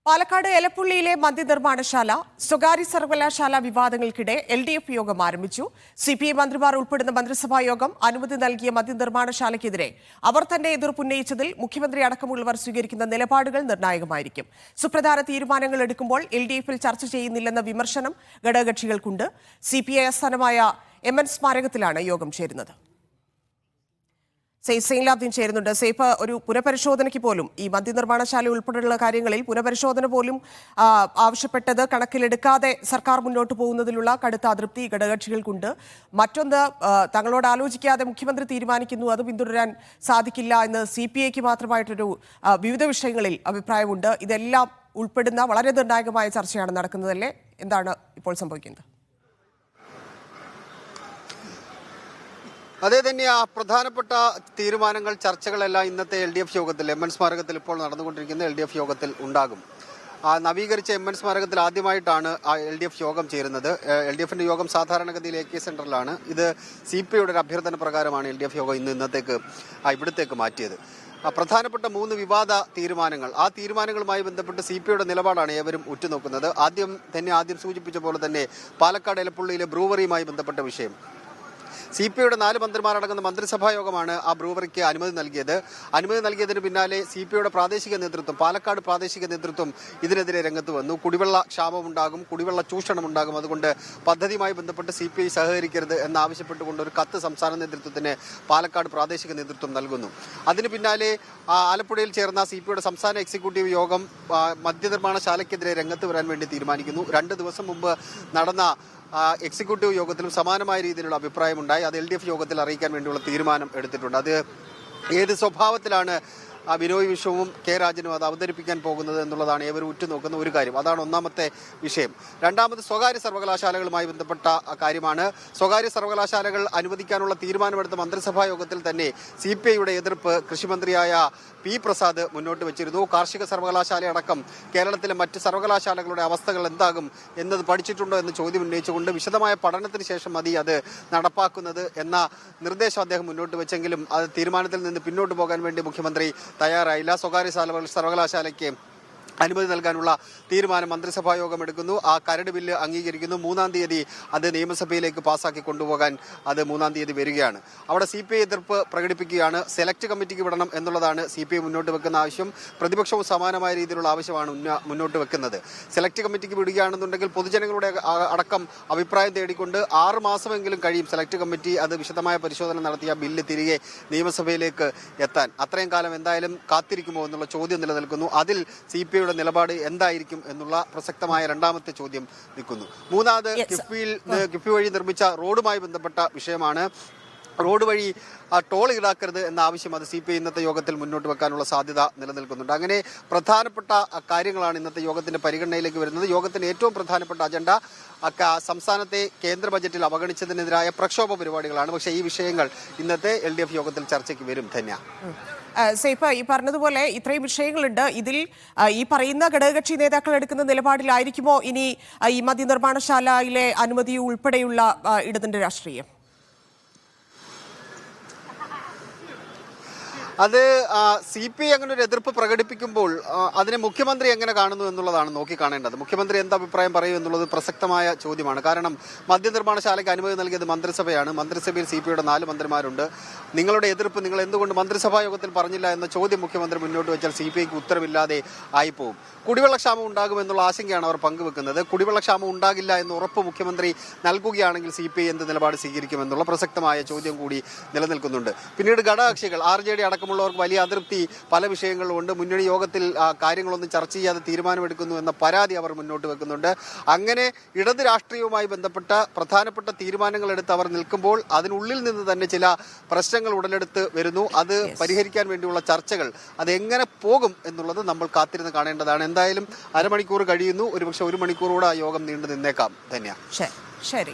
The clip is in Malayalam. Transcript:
പാലക്കാട് എലപ്പുള്ളിയിലെ മദ്യനിർമ്മാണശാല സ്വകാര്യ സർവകലാശാല വിവാദങ്ങൾക്കിടെ LDF യോഗം ആരംഭിച്ചു. CPI മന്ത്രിമാർ ഉൾപ്പെടുന്ന മന്ത്രിസഭാ യോഗം അനുമതി നൽകിയ മദ്യനിർമ്മാണശാലയ്ക്കെതിരെ അവർ തന്നെ എതിർപ്പുന്നയിച്ചതിൽ മുഖ്യമന്ത്രി അടക്കമുള്ളവർ സ്വീകരിക്കുന്ന നിലപാടുകൾ നിർണായകമായിരിക്കും. സുപ്രധാന തീരുമാനങ്ങൾ എടുക്കുമ്പോൾ LDFൽ ചർച്ച ചെയ്യുന്നില്ലെന്ന വിമർശനം ഘടകകക്ഷികൾക്കുണ്ട്. CPI ആസ്ഥാനമായ MN സ്മാരകത്തിലാണ് യോഗം ചേരുന്നത്. സൈലാബ്ദീൻ ചേരുന്നുണ്ട്. സൈഫ്, ഒരു പുനഃപരിശോധനയ്ക്ക് പോലും ഈ മദ്യനിർമ്മാണശാല ഉൾപ്പെടെയുള്ള കാര്യങ്ങളിൽ പുനഃപരിശോധന പോലും ആവശ്യപ്പെട്ടത് കണക്കിലെടുക്കാതെ സർക്കാർ മുന്നോട്ട് പോകുന്നതിലുള്ള കടുത്ത അതൃപ്തി ഘടകകക്ഷികൾക്കുണ്ട്. മറ്റൊന്ന്, തങ്ങളോട് ആലോചിക്കാതെ മുഖ്യമന്ത്രി തീരുമാനിക്കുന്നു, അത് പിന്തുടരാൻ സാധിക്കില്ല എന്ന് CPIക്ക് മാത്രമായിട്ടൊരു വിവിധ വിഷയങ്ങളിൽ അഭിപ്രായമുണ്ട്. ഇതെല്ലാം ഉൾപ്പെടുന്ന വളരെ നിർണായകമായ ചർച്ചയാണ് നടക്കുന്നതല്ലേ? എന്താണ് ഇപ്പോൾ സംഭവിക്കുന്നത്? അതേ തന്നെയാ പ്രധാനപ്പെട്ട തീരുമാനങ്ങൾ, ചർച്ചകളെല്ലാം ഇന്നത്തെ LDF യോഗത്തിൽ, MN സ്മാരകത്തിൽ ഇപ്പോൾ നടന്നുകൊണ്ടിരിക്കുന്ന LDF യോഗത്തിൽ ഉണ്ടാകും. നവീകരിച്ച MN സ്മാരകത്തിൽ ആദ്യമായിട്ടാണ് LDF യോഗം ചേരുന്നത്. LDFന്റെ യോഗം സാധാരണഗതിയിൽ AK സെന്ററിലാണ്. ഇത് CPIയുടെ ഒരു അഭ്യർത്ഥന പ്രകാരമാണ് LDF യോഗം ഇന്നത്തേക്ക് ഇവിടത്തേക്ക് മാറ്റിയത്. പ്രധാനപ്പെട്ട 3 വിവാദ തീരുമാനങ്ങൾ, ആ തീരുമാനങ്ങളുമായി ബന്ധപ്പെട്ട് CPIയുടെ നിലപാടാണ് ഏവരും ഉറ്റുനോക്കുന്നത്. ആദ്യം സൂചിപ്പിച്ച പോലെ തന്നെ പാലക്കാട് എലപ്പുള്ളിയിലെ ബ്രൂവറിയുമായി ബന്ധപ്പെട്ട വിഷയം. CPIയുടെ 4 മന്ത്രിമാരടങ്ങുന്ന മന്ത്രിസഭാ യോഗമാണ് ആ ബ്രൂവറിക്ക് അനുമതി നൽകിയത്. അനുമതി നൽകിയതിന് പിന്നാലെ CPIയുടെ പ്രാദേശിക നേതൃത്വം, പാലക്കാട് പ്രാദേശിക നേതൃത്വം ഇതിനെതിരെ രംഗത്ത് വന്നു. കുടിവെള്ള ക്ഷാമമുണ്ടാകും, കുടിവെള്ള ചൂഷണമുണ്ടാകും, അതുകൊണ്ട് പദ്ധതിയുമായി ബന്ധപ്പെട്ട് CPI സഹകരിക്കരുത് എന്നാവശ്യപ്പെട്ടുകൊണ്ട് ഒരു കത്ത് സംസ്ഥാന നേതൃത്വത്തിന് പാലക്കാട് പ്രാദേശിക നേതൃത്വം നൽകുന്നു. അതിന് പിന്നാലെ ആലപ്പുഴയിൽ ചേർന്ന CPIയുടെ സംസ്ഥാന എക്സിക്യൂട്ടീവ് യോഗം മദ്യനിർമ്മാണശാലയ്ക്കെതിരെ രംഗത്ത് വരാൻ വേണ്ടി തീരുമാനിക്കുന്നു. 2 ദിവസം മുമ്പ് നടന്ന എക്സിക്യൂട്ടീവ് യോഗത്തിലും സമാനമായ രീതിയിലുള്ള അഭിപ്രായമുണ്ടായി. അത് LDF യോഗത്തിൽ അറിയിക്കാൻ വേണ്ടിയുള്ള തീരുമാനം എടുത്തിട്ടുണ്ട്. അത് ഏത് സ്വഭാവത്തിലാണ് ബിനോയ് വിശ്വവും K രാജനും അത് അവതരിപ്പിക്കാൻ പോകുന്നത് എന്നുള്ളതാണ് ഏവരും ഉറ്റുനോക്കുന്ന ഒരു കാര്യം. അതാണ് ഒന്നാമത്തെ വിഷയം. രണ്ടാമത് സ്വകാര്യ സർവകലാശാലകളുമായി ബന്ധപ്പെട്ട കാര്യമാണ്. സ്വകാര്യ സർവകലാശാലകൾ അനുവദിക്കാനുള്ള തീരുമാനമെടുത്ത മന്ത്രിസഭാ യോഗത്തിൽ തന്നെ CPIയുടെ എതിർപ്പ് കൃഷിമന്ത്രിയായ P പ്രസാദ് മുന്നോട്ട് വെച്ചിരുന്നു. കാർഷിക സർവകലാശാലയടക്കം കേരളത്തിലെ മറ്റ് സർവകലാശാലകളുടെ അവസ്ഥകൾ എന്താകും എന്നത് പഠിച്ചിട്ടുണ്ടോ എന്ന് ചോദ്യം ഉന്നയിച്ചുകൊണ്ട് വിശദമായ പഠനത്തിന് ശേഷം മതി അത് നടപ്പാക്കുന്നത് എന്ന നിർദ്ദേശം അദ്ദേഹം മുന്നോട്ട് വെച്ചെങ്കിലും അത് തീരുമാനത്തിൽ നിന്ന് പിന്നോട്ട് പോകാൻ വേണ്ടി മുഖ്യമന്ത്രി തയ്യാറായില്ല. സ്വകാര്യ സർവകലാശാലയ്ക്ക് അനുമതി നൽകാനുള്ള തീരുമാനം മന്ത്രിസഭാ യോഗം എടുക്കുന്നു. ആ കരട് ബില്ല് അംഗീകരിക്കുന്നു. 3-ാം തീയതി അത് നിയമസഭയിലേക്ക് പാസ്സാക്കി കൊണ്ടുപോകാൻ അത് 3-ാം തീയതി വരികയാണ്. അവിടെ CPI എതിർപ്പ് പ്രകടിപ്പിക്കുകയാണ്. സെലക്ട് കമ്മിറ്റിക്ക് വിടണം എന്നുള്ളതാണ് CPI മുന്നോട്ട് വെക്കുന്ന ആവശ്യം. പ്രതിപക്ഷവും സമാനമായ രീതിയിലുള്ള ആവശ്യമാണ് മുന്നോട്ട് വെക്കുന്നത്. സെലക്ട് കമ്മിറ്റിക്ക് വിടുകയാണെന്നുണ്ടെങ്കിൽ പൊതുജനങ്ങളുടെ അടക്കം അഭിപ്രായം തേടിക്കൊണ്ട് 6 മാസമെങ്കിലും കഴിയും സെലക്ട് കമ്മിറ്റി അത് വിശദമായ പരിശോധന നടത്തിയ ബില്ല് തിരികെ നിയമസഭയിലേക്ക് എത്താൻ. അത്രയും കാലം എന്തായാലും കാത്തിരിക്കുമോ എന്നുള്ള ചോദ്യം നിലനിൽക്കുന്നു. അതിൽ CPIയുടെ നിലപാട് എന്തായിരിക്കും എന്നുള്ള പ്രസക്തമായ രണ്ടാമത്തെ ചോദ്യം നിൽക്കുന്നു. മൂന്നാമത് കിഫ്ബി വഴി നിർമ്മിച്ച റോഡുമായി ബന്ധപ്പെട്ട വിഷയമാണ്. റോഡ് വഴി ടോൾ ഈടാക്കരുത് എന്ന ആവശ്യം അത് CPI ഇന്നത്തെ യോഗത്തിൽ മുന്നോട്ട് വെക്കാനുള്ള സാധ്യത നിലനിൽക്കുന്നുണ്ട്. അങ്ങനെ പ്രധാനപ്പെട്ട കാര്യങ്ങളാണ് ഇന്നത്തെ യോഗത്തിന്റെ പരിഗണനയിലേക്ക് വരുന്നത്. യോഗത്തിന്റെ ഏറ്റവും പ്രധാനപ്പെട്ട അജണ്ട സംസ്ഥാനത്തെ കേന്ദ്ര ബജറ്റിൽ അവഗണിച്ചതിനെതിരായ പ്രക്ഷോഭ പരിപാടികളാണ്. പക്ഷേ ഈ വിഷയങ്ങൾ ഇന്നത്തെ LDF യോഗത്തിൽ ചർച്ചയ്ക്ക് വരും തന്നെ. സൈഫ, ഈ പറഞ്ഞതുപോലെ ഇത്രയും വിഷയങ്ങളുണ്ട്. ഇതിൽ ഈ പറയുന്ന ഘടകകക്ഷി നേതാക്കൾ എടുക്കുന്ന നിലപാടിലായിരിക്കുമോ ഇനി ഈ മദ്യനിർമ്മാണശാലയിലെ അനുമതി ഉൾപ്പെടെയുള്ള ഇടതിന്റെ രാഷ്ട്രീയം? അത് CPI അങ്ങനെ ഒരു എതിർപ്പ് പ്രകടിപ്പിക്കുമ്പോൾ അതിനെ മുഖ്യമന്ത്രി എങ്ങനെ കാണുന്നു എന്നുള്ളതാണ് നോക്കിക്കാണേണ്ടത്. മുഖ്യമന്ത്രി എന്ത് അഭിപ്രായം പറയും എന്നുള്ളത് പ്രസക്തമായ ചോദ്യമാണ്. കാരണം മദ്യനിർമ്മാണശാലയ്ക്ക് അനുമതി നൽകിയത് മന്ത്രിസഭയാണ്. മന്ത്രിസഭയിൽ CPIയുടെ 4 മന്ത്രിമാരുണ്ട്. നിങ്ങളുടെ എതിർപ്പ് നിങ്ങൾ എന്തുകൊണ്ട് മന്ത്രിസഭാ യോഗത്തിൽ പറഞ്ഞില്ല എന്ന ചോദ്യം മുഖ്യമന്ത്രി മുന്നോട്ട് വെച്ചാൽ CPIക്ക് ഉത്തരവില്ലാതെ ആയിപ്പോവും. കുടിവെള്ളക്ഷാമം ഉണ്ടാകുമെന്നുള്ള ആശങ്കയാണ് അവർ പങ്കുവെക്കുന്നത്. കുടിവെള്ളക്ഷാമം ഉണ്ടാകില്ല എന്ന് ഉറപ്പ് മുഖ്യമന്ത്രി നൽകുകയാണെങ്കിൽ CPI എന്ത് നിലപാട് സ്വീകരിക്കുമെന്നുള്ള പ്രസക്തമായ ചോദ്യം കൂടി നിലനിൽക്കുന്നുണ്ട്. പിന്നീട് ഘടകകക്ഷികൾ RJD അടക്കമുള്ളവർക്ക് വലിയ അതൃപ്തി പല വിഷയങ്ങളുമുണ്ട്. മുന്നണി യോഗത്തിൽ കാര്യങ്ങളൊന്നും ചർച്ച ചെയ്യാതെ തീരുമാനമെടുക്കുന്നു എന്ന പരാതി അവർ മുന്നോട്ട് വെക്കുന്നുണ്ട്. അങ്ങനെ ഇടത് രാഷ്ട്രീയവുമായി ബന്ധപ്പെട്ട പ്രധാനപ്പെട്ട തീരുമാനങ്ങൾ എടുത്ത് അവർ നിൽക്കുമ്പോൾ അതിനുള്ളിൽ നിന്ന് തന്നെ ചില പ്രശ്നങ്ങൾ ഉടലെടുത്ത് വരുന്നു. അത് പരിഹരിക്കാൻ വേണ്ടിയുള്ള ചർച്ചകൾ അതെങ്ങനെ പോകും എന്നുള്ളത് നമ്മൾ കാത്തിരുന്ന് കാണേണ്ടതാണ്. എന്തായാലും അരമണിക്കൂർ കഴിയുന്നു. ഒരുപക്ഷെ 1 മണിക്കൂർ കൂടെ ആ യോഗം നീണ്ടു നിന്നേക്കാം തന്നെയാണ്. ശരി.